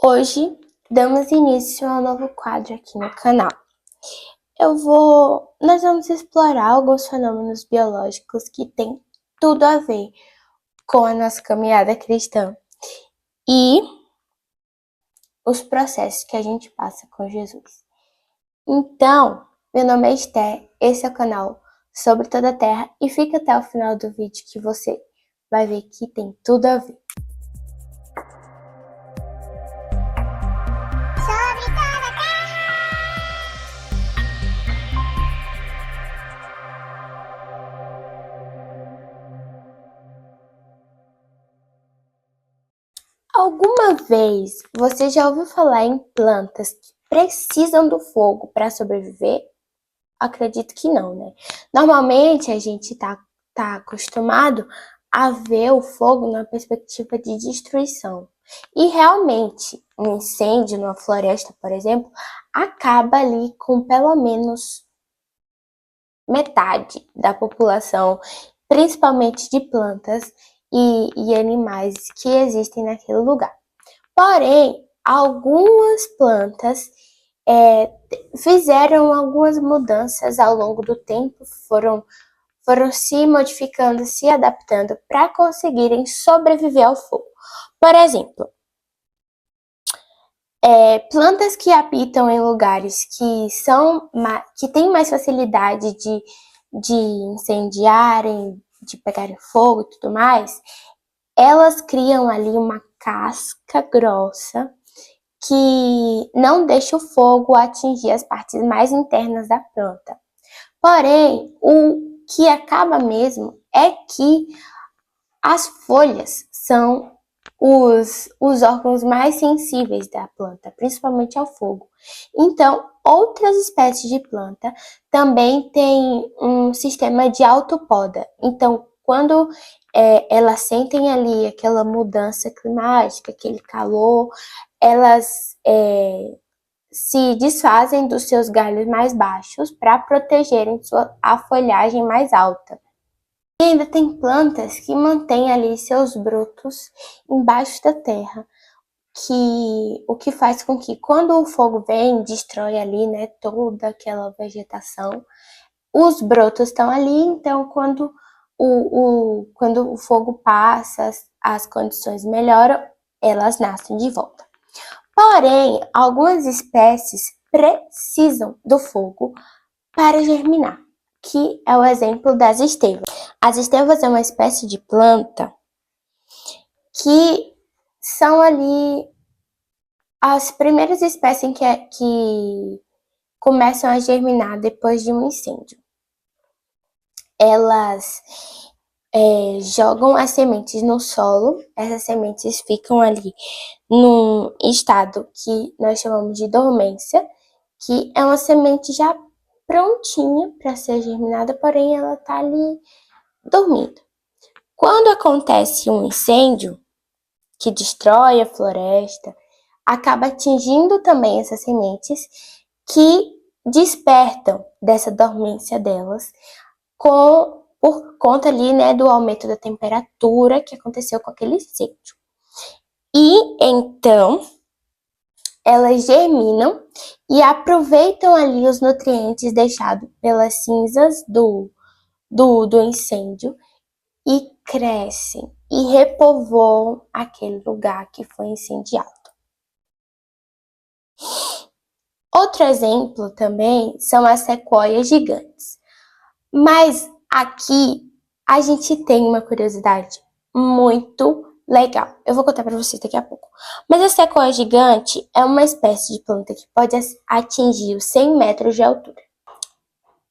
Hoje, damos início a um novo quadro aqui no canal. Nós vamos explorar alguns fenômenos biológicos que têm tudo a ver com a nossa caminhada cristã e os processos que a gente passa com Jesus. Então, meu nome é Esther, esse é o canal Sobre Toda a Terra e fica até o final do vídeo que você vai ver que tem tudo a ver. Alguma vez você já ouviu falar em plantas que precisam do fogo para sobreviver? Acredito que não, né? Normalmente a gente tá acostumado a ver o fogo numa perspectiva de destruição. E realmente, um incêndio numa floresta, por exemplo, acaba ali com pelo menos metade da população, principalmente de plantas e animais que existem naquele lugar. Porém, algumas plantas fizeram algumas mudanças ao longo do tempo, foram se modificando, se adaptando para conseguirem sobreviver ao fogo. Por exemplo, plantas que habitam em lugares que têm mais facilidade de incendiarem, de pegarem fogo e tudo mais, elas criam ali uma casca grossa que não deixa o fogo atingir as partes mais internas da planta. Porém, o que acaba mesmo é que as folhas são os órgãos mais sensíveis da planta, principalmente ao fogo. Então, outras espécies de planta também têm um sistema de autopoda. Então, quando elas sentem ali aquela mudança climática, aquele calor, elas se desfazem dos seus galhos mais baixos para protegerem a folhagem mais alta. E ainda tem plantas que mantêm ali seus brotos embaixo da terra, o que faz com que quando o fogo vem, destrói ali, né, toda aquela vegetação, os brotos estão ali, então quando o fogo passa, as condições melhoram, elas nascem de volta. Porém, algumas espécies precisam do fogo para germinar, que é o exemplo das estevas. As estevas é uma espécie de planta que são ali as primeiras espécies que começam a germinar depois de um incêndio. Elas jogam as sementes no solo, essas sementes ficam ali num estado que nós chamamos de dormência, que é uma semente já prontinha para ser germinada, porém ela está ali dormindo. Quando acontece um incêndio que destrói a floresta, acaba atingindo também essas sementes que despertam dessa dormência delas por conta ali, né, do aumento da temperatura que aconteceu com aquele incêndio. E então elas germinam e aproveitam ali os nutrientes deixados pelas cinzas do incêndio e crescem e repovoam aquele lugar que foi incendiado. Outro exemplo também são as sequoias gigantes. Mas aqui a gente tem uma curiosidade muito legal. Eu vou contar para vocês daqui a pouco. Mas a sequoia gigante é uma espécie de planta que pode atingir os 100 metros de altura.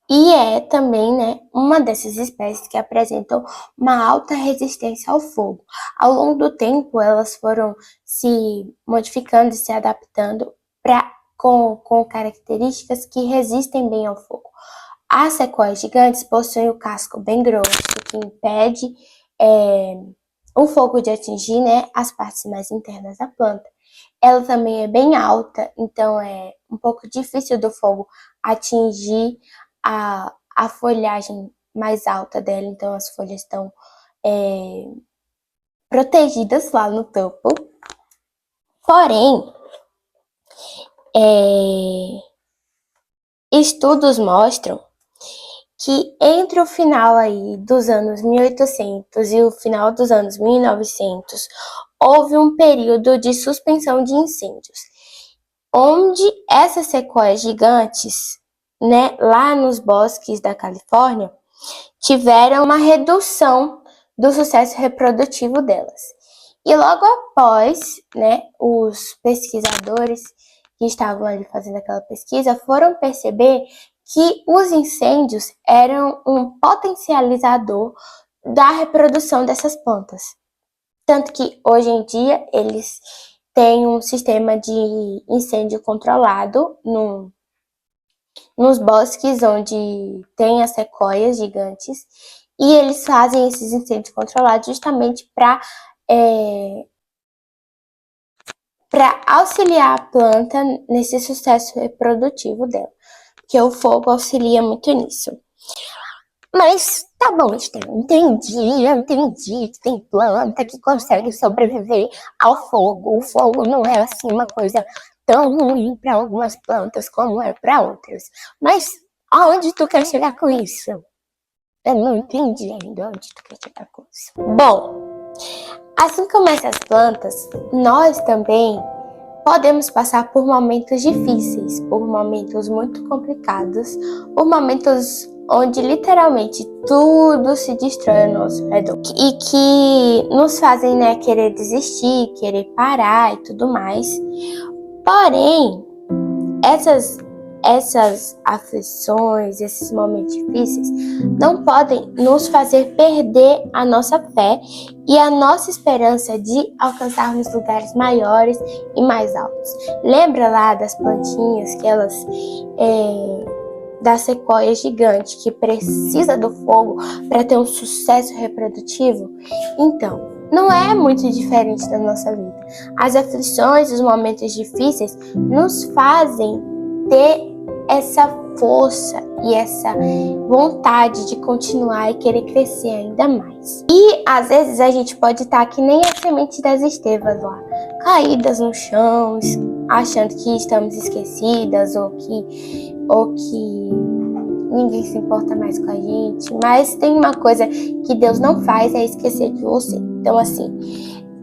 E é também, né, uma dessas espécies que apresentam uma alta resistência ao fogo. Ao longo do tempo, elas foram se modificando e se adaptando com características que resistem bem ao fogo. As sequoias gigantes possuem o casco bem grosso, que impede o fogo de atingir, né, as partes mais internas da planta. Ela também é bem alta, então é um pouco difícil do fogo atingir a folhagem mais alta dela, então as folhas estão protegidas lá no topo. Porém, Estudos mostram que entre o final aí dos anos 1800 e o final dos anos 1900, houve um período de suspensão de incêndios, onde essas sequoias gigantes, né, lá nos bosques da Califórnia, tiveram uma redução do sucesso reprodutivo delas. E logo após, né, os pesquisadores que estavam ali fazendo aquela pesquisa foram perceber que os incêndios eram um potencializador da reprodução dessas plantas. Tanto que hoje em dia eles têm um sistema de incêndio controlado nos bosques onde tem as sequoias gigantes, e eles fazem esses incêndios controlados justamente para auxiliar a planta nesse sucesso reprodutivo dela, porque o fogo auxilia muito nisso. Mas tá bom, Esther, entendi que tem planta que consegue sobreviver ao fogo. O fogo não é assim uma coisa tão ruim para algumas plantas como é para outras. Mas aonde tu quer chegar com isso? Eu não entendi ainda onde tu quer chegar com isso. Bom, assim como essas plantas, nós também podemos passar por momentos difíceis, por momentos muito complicados, por momentos onde literalmente tudo se destrói ao nosso redor e que nos fazem, né, querer desistir, querer parar e tudo mais. Porém, essas aflições, esses momentos difíceis não podem nos fazer perder a nossa fé e a nossa esperança de alcançarmos lugares maiores e mais altos. Lembra lá das plantinhas que elas da sequoia gigante que precisa do fogo para ter um sucesso reprodutivo? Então, não é muito diferente da nossa vida. As aflições, os momentos difíceis nos fazem ter essa força e essa vontade de continuar e querer crescer ainda mais. E às vezes a gente pode estar que nem a semente das estevas lá, caídas no chão, achando que estamos esquecidas ou que ninguém se importa mais com a gente. Mas tem uma coisa que Deus não faz, é esquecer de você. Então assim,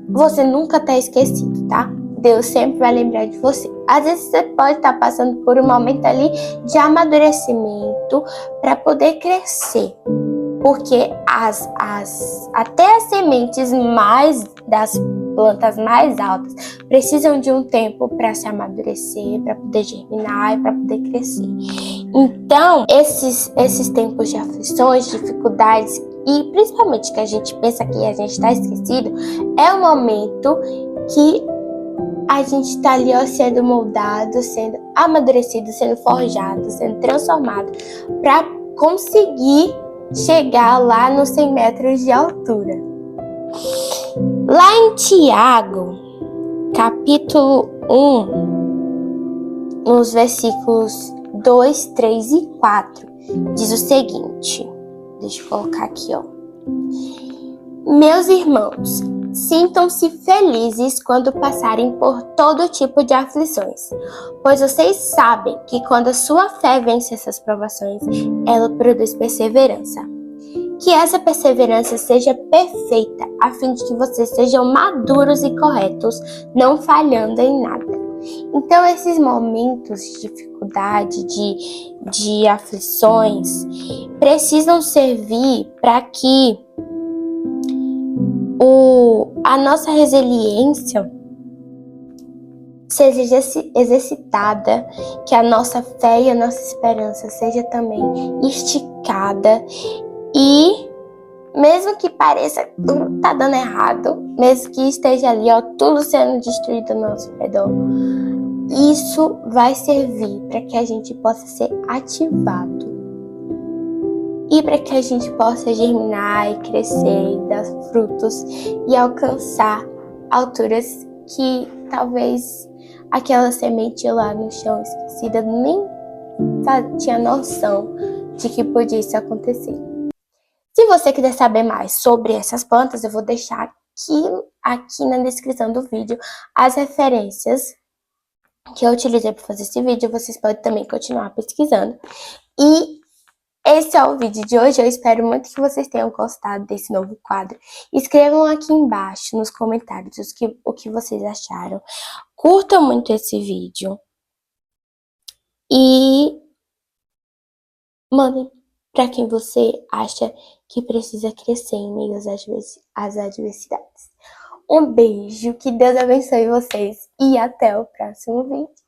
você nunca tá esquecido, tá? Deus sempre vai lembrar de você. Às vezes você pode estar passando por um momento ali de amadurecimento para poder crescer. Porque até as sementes das plantas mais altas precisam de um tempo para se amadurecer, para poder germinar e para poder crescer. Então, esses tempos de aflições, dificuldades e principalmente que a gente pensa que a gente está esquecido, é o momento que a gente está ali, ó, sendo moldado, sendo amadurecido, sendo forjado, sendo transformado para conseguir chegar lá nos 100 metros de altura. Lá em Tiago, capítulo 1, nos versículos 2, 3 e 4, diz o seguinte, deixa eu colocar aqui, ó. Meus irmãos, sintam-se felizes quando passarem por todo tipo de aflições, pois vocês sabem que quando a sua fé vence essas provações, ela produz perseverança. Que essa perseverança seja perfeita, a fim de que vocês sejam maduros e corretos, não falhando em nada. Então, esses momentos de dificuldade, de aflições, precisam servir para que a nossa resiliência seja exercitada, que a nossa fé e a nossa esperança seja também esticada, e mesmo que pareça que tudo tá dando errado, mesmo que esteja ali, ó, tudo sendo destruído ao nosso redor, isso vai servir para que a gente possa ser ativado e para que a gente possa germinar e crescer e dar frutos e alcançar alturas que talvez aquela semente lá no chão esquecida nem tinha noção de que podia isso acontecer. Se você quiser saber mais sobre essas plantas, eu vou deixar aqui na descrição do vídeo as referências que eu utilizei para fazer esse vídeo. Vocês podem também continuar pesquisando. E esse é o vídeo de hoje. Eu espero muito que vocês tenham gostado desse novo quadro. Escrevam aqui embaixo nos comentários o que vocês acharam. Curtam muito esse vídeo. E mandem para quem você acha que precisa crescer em meio às adversidades. Um beijo, que Deus abençoe vocês e até o próximo vídeo.